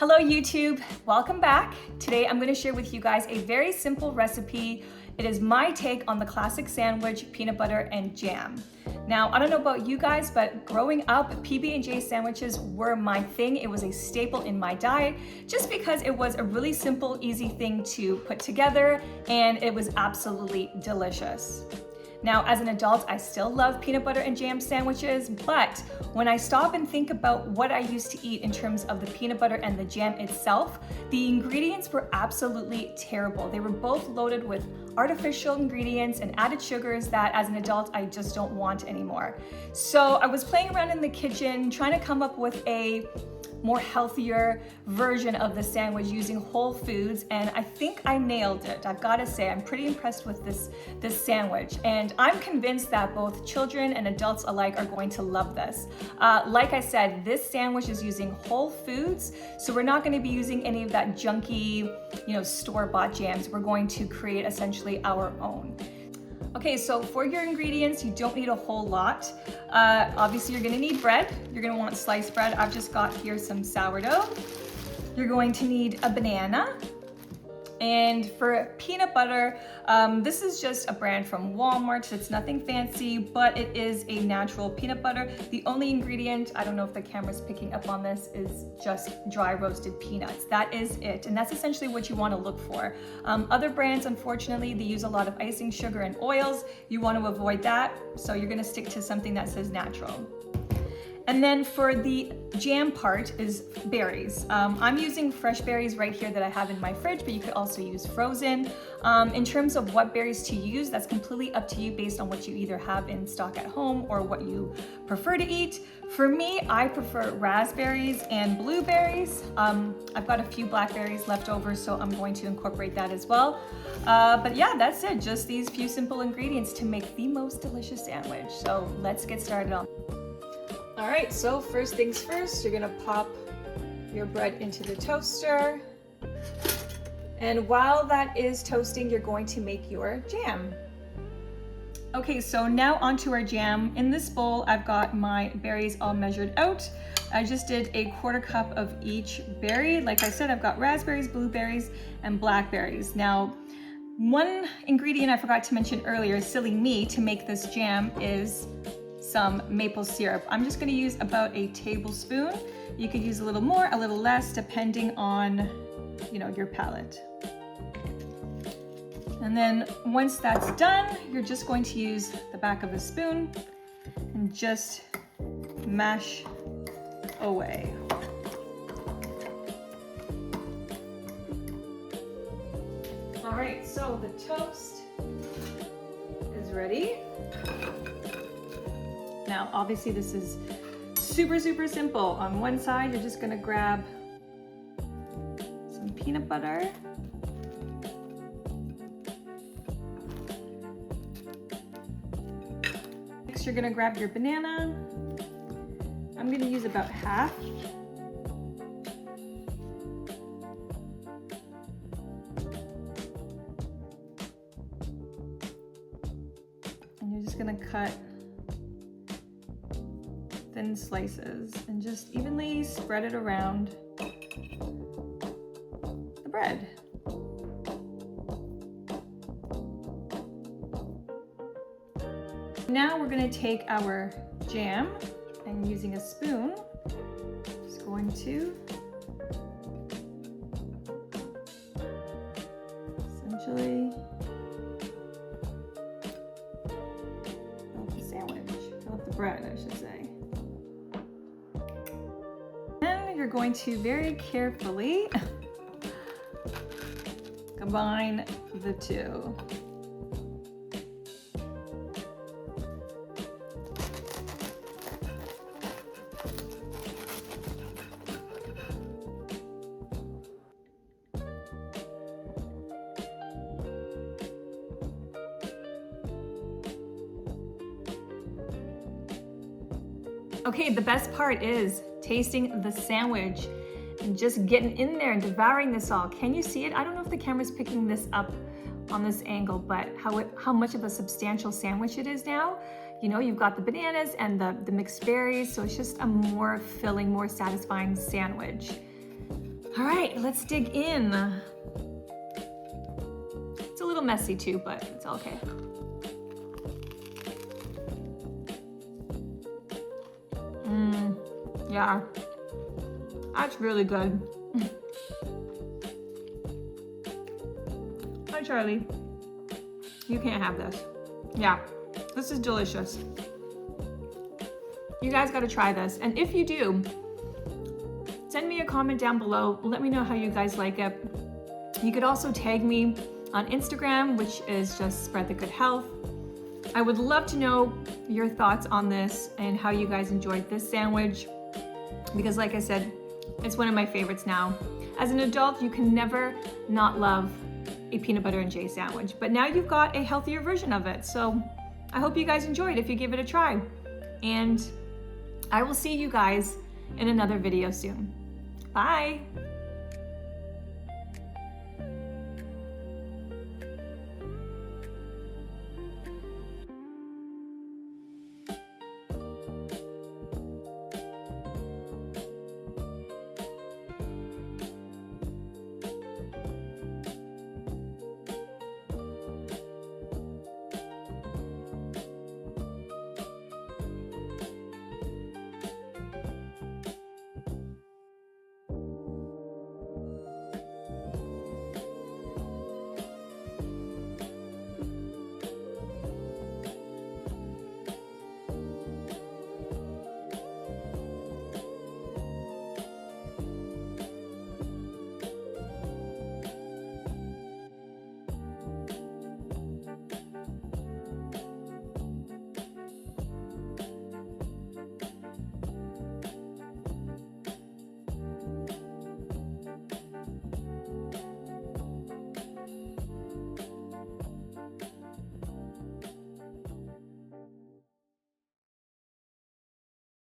Hello YouTube, welcome back. Today I'm going to share with you guys a very simple recipe. It is my take on the classic sandwich, peanut butter and jam. Now, I don't know about you guys, but growing up, PB&J sandwiches were my thing. It was a staple in my diet just because it was a really simple, easy thing to put together and it was absolutely delicious. Now, as an adult, I still love peanut butter and jam sandwiches, but when I stop and think about what I used to eat in terms of the peanut butter and the jam itself, the ingredients were absolutely terrible. They were both loaded with artificial ingredients and added sugars that as an adult, I just don't want anymore. So I was playing around in the kitchen, trying to come up with a more healthier version of the sandwich using whole foods, and I think I nailed it. I've got to say, I'm pretty impressed with this sandwich, and I'm convinced that both children and adults alike are going to love this. Like I said, this sandwich is using whole foods, so we're not going to be using any of that junky, store-bought jams. We're going to create essentially our own. Okay, so for your ingredients, you don't need a whole lot. Obviously, you're gonna need bread. You're gonna want sliced bread. I've just got here some sourdough. You're going to need a banana. And for peanut butter, this is just a brand from Walmart. It's nothing fancy, but it is a natural peanut butter. The only ingredient, I don't know if the camera's picking up on this, is just dry roasted peanuts. That is it, and that's essentially what you want to look for. Other brands, unfortunately, they use a lot of icing sugar and oils. You want to avoid that, so you're going to stick to something that says natural. And then for the jam part is berries. I'm using fresh berries right here that I have in my fridge, but you could also use frozen. In terms of what berries to use, that's completely up to you based on what you either have in stock at home or what you prefer to eat. For me, I prefer raspberries and blueberries. I've got a few blackberries left over, so I'm going to incorporate that as well. But yeah, that's it. Just these few simple ingredients to make the most delicious sandwich. So let's get started on. All right, so first things first, you're gonna pop your bread into the toaster. And while that is toasting, you're going to make your jam. Okay, so now onto our jam. In this bowl, I've got my berries all measured out. I just did a 1/4 cup of each berry. Like I said, I've got raspberries, blueberries, and blackberries. Now, one ingredient I forgot to mention earlier, silly me, to make this jam is some maple syrup. I'm just going to use about a tablespoon. You could use a little more, a little less, depending on, your palate. And then once that's done, you're just going to use the back of a spoon and just mash away. All right, so the toast is ready. Now, obviously this is super, super simple. On one side, you're just gonna grab some peanut butter. Next, you're gonna grab your banana. I'm gonna use about half. And you're just gonna cut thin slices and just evenly spread it around the bread. Now we're going to take our jam and using a spoon, just going to essentially fill the sandwich, fill up the bread, I should say. You're going to very carefully combine the two. Okay, the best part is tasting the sandwich and just getting in there and devouring this all. Can you see it? I don't know if the camera's picking this up on this angle, but how much of a substantial sandwich it is now. You know, you've got the bananas and the mixed berries, so it's just a more filling, more satisfying sandwich. All right, let's dig in. It's a little messy too, but it's okay. Yeah, that's really good. Hi, Charlie. You can't have this. Yeah, this is delicious. You guys gotta try this. And if you do, send me a comment down below. Let me know how you guys like it. You could also tag me on Instagram, which is just Spread the Good Health. I would love to know your thoughts on this and how you guys enjoyed this sandwich, because like I said, it's one of my favorites now. As an adult, you can never not love a peanut butter and jelly sandwich, but now you've got a healthier version of it. So I hope you guys enjoyed if you give it a try. And I will see you guys in another video soon. Bye.